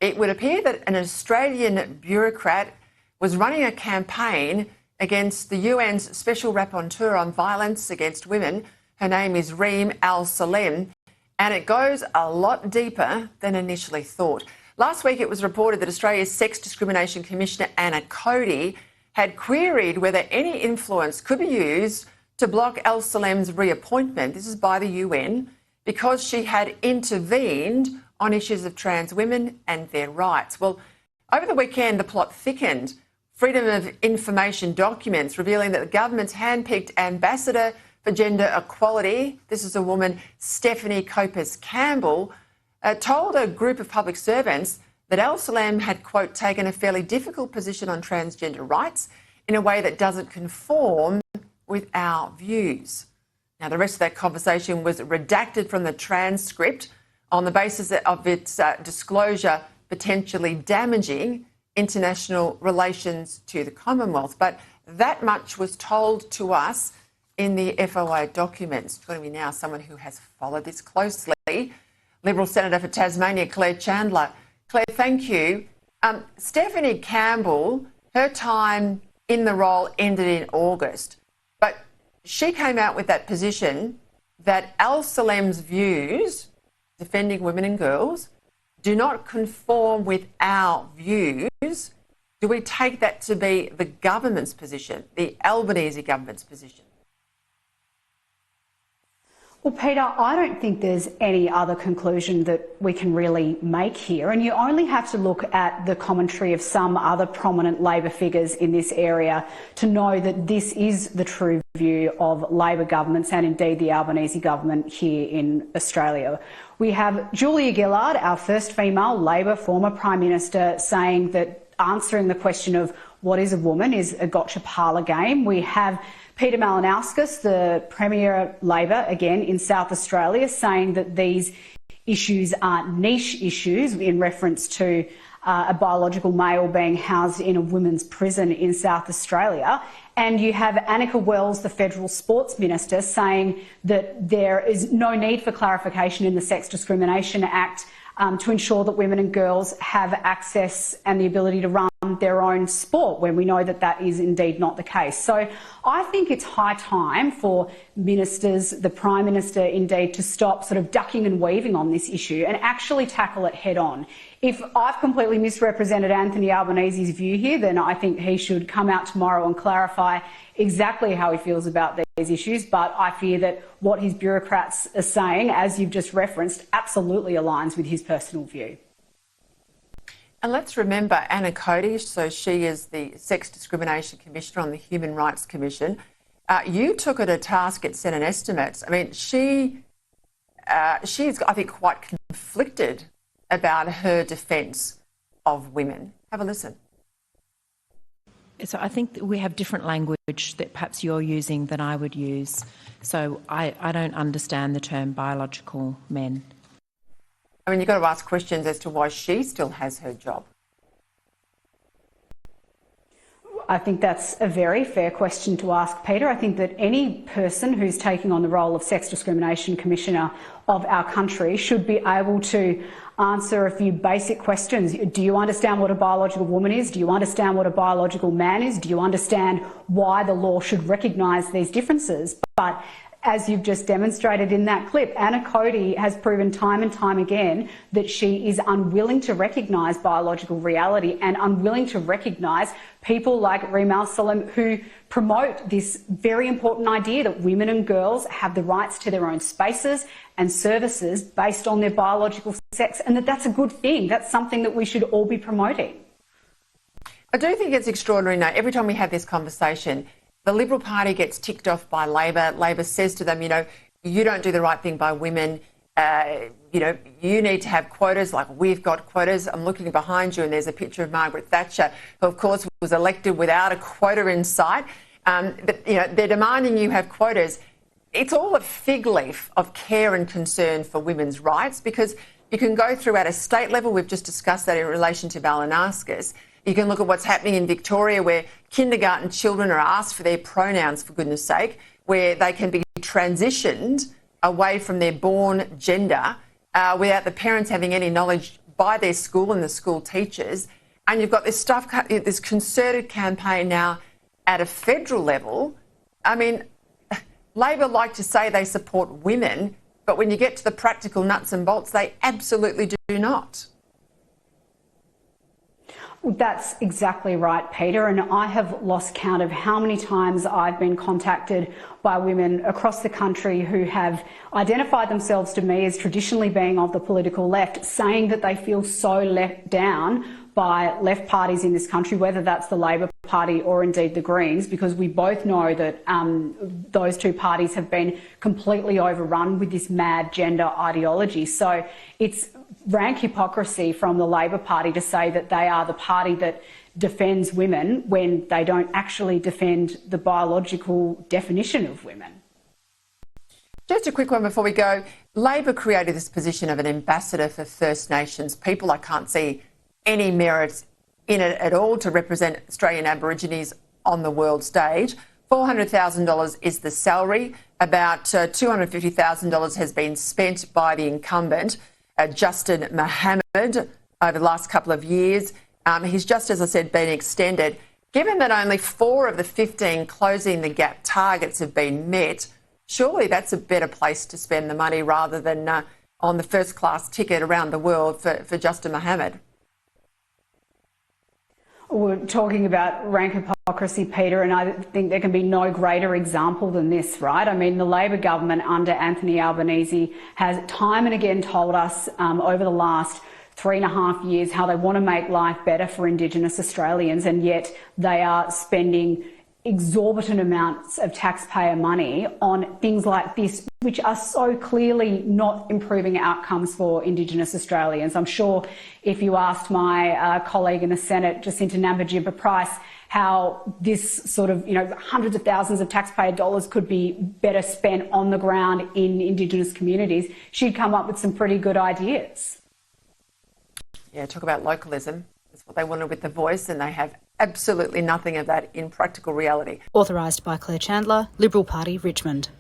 it would appear that an Australian bureaucrat was running a campaign against the UN's Special Rapporteur on Violence Against Women. Her name is Reem Al-Salem, and it goes a lot deeper than initially thought. Last week it was reported that Australia's Sex Discrimination Commissioner, Cody, had queried whether any influence could be used to block Al-Salem's reappointment, this is by the UN, because she had intervened on issues of trans women and their rights. Well, over the weekend the plot thickened. Freedom of Information documents revealing that the government's hand-picked ambassador for gender equality, this is a woman, Stephanie Campbell, told a group of public servants that Al-Salem had, quote, taken a fairly difficult position on transgender rights in a way that doesn't conform with our views. Now, the rest of that conversation was redacted from the transcript on the basis of its disclosure potentially damaging international relations to the Commonwealth. But that much was told to us in the FOI documents. Joining me now, someone who has followed this closely, Liberal Senator for Tasmania, Claire Chandler. Claire, thank you. Stephanie Campbell, her time in the role ended in August, but she came out with that position that Al-Salem's views, defending women and girls, do not conform with our views. Do we take that to be the government's position, the Albanese government's position? Well, Peter, I don't think there's any other conclusion that we can really make here, and you only have to look at the commentary of some other prominent Labor figures in this area to know that this is the true view of Labor governments and indeed the Albanese government here in Australia. We have Julia Gillard, our first female Labor former Prime Minister, saying that answering the question of what is a woman is a gotcha parlour game. We have Peter Malinauskas, the Premier Labor, again in South Australia, saying that these issues are niche issues in reference to a biological male being housed in a women's prison in South Australia. And you have Annika Wells, the Federal Sports Minister, saying that there is no need for clarification in the Sex Discrimination Act to ensure that women and girls have access and the ability to run their own sport, when we know that that is indeed not the case. So I think it's high time for ministers, the Prime Minister indeed, to stop sort of ducking and weaving on this issue and actually tackle it head on. If I've completely misrepresented Anthony Albanese's view here, then I think he should come out tomorrow and clarify exactly how he feels about these issues. But I fear that what his bureaucrats are saying, as you've just referenced, absolutely aligns with his personal view. And let's remember Anna Cody, so she is the Sex Discrimination Commissioner on the Human Rights Commission. You took her to task at Senate estimates. I mean, she's, I think, quite conflicted about her defence of women. Have a listen. So I think that we have different language that perhaps you're using than I would use. So I don't understand the term biological men. I mean, you've got to ask questions as to why she still has her job. I think that's a very fair question to ask, Peter. I think that any person who's taking on the role of Sex Discrimination Commissioner of our country should be able to answer a few basic questions. Do you understand what a biological woman is? Do you understand what a biological man is? Do you understand why the law should recognise these differences? But as you've just demonstrated in that clip, Anna Cody has proven time and time again that she is unwilling to recognise biological reality and unwilling to recognise people like Reem Al-Salem who promote this very important idea that women and girls have the rights to their own spaces and services based on their biological sex, and that that's a good thing. That's something that we should all be promoting. I do think it's extraordinary now. Every time we have this conversation, the Liberal Party gets ticked off by Labor. Labor says to them, you know, you don't do the right thing by women. You know, you need to have quotas like we've got quotas. I'm looking behind you and there's a picture of Margaret Thatcher, who, of course, was elected without a quota in sight. But, you know, they're demanding you have quotas. It's all a fig leaf of care and concern for women's rights, because you can go through at a state level. We've just discussed that in relation to Ballinascus. You can look at what's happening in Victoria, where kindergarten children are asked for their pronouns, for goodness sake, where they can be transitioned away from their born gender without the parents having any knowledge by their school and the school teachers. And you've got this concerted campaign now at a federal level. I mean, Labor like to say they support women, but when you get to the practical nuts and bolts, they absolutely do not. That's exactly right, Peter, and I have lost count of how many times I've been contacted by women across the country who have identified themselves to me as traditionally being of the political left, saying that they feel so let down by left parties in this country, whether that's the Labor Party or indeed the Greens, because we both know that those two parties have been completely overrun with this mad gender ideology. So it's rank hypocrisy from the Labor Party to say that they are the party that defends women when they don't actually defend the biological definition of women. Just a quick one before we go. Labor created this position of an ambassador for First Nations people. I can't see any merit in it at all to represent Australian Aborigines on the world stage. $400,000 is the salary. About $250,000 has been spent by the incumbent, Justin Mohammed, over the last couple of years. He's just, as I said, been extended. Given that only 4 of the 15 closing the gap targets have been met, surely that's a better place to spend the money rather than on the first class ticket around the world for Justin Mohammed. We're talking about rank hypocrisy, Peter, and I think there can be no greater example than this, right? I mean, the Labor government under Anthony Albanese has time and again told us over the last 3.5 years how they want to make life better for Indigenous Australians, and yet they are spending exorbitant amounts of taxpayer money on things like this, which are so clearly not improving outcomes for Indigenous Australians. I'm sure if you asked my colleague in the Senate, Jacinta Nampijinpa-Price, how this sort of, hundreds of thousands of taxpayer dollars could be better spent on the ground in Indigenous communities, she'd come up with some pretty good ideas. Yeah, talk about localism. That's what they wanted with The Voice, and they have absolutely nothing of that in practical reality. Authorised by Claire Chandler, Liberal Party, Richmond.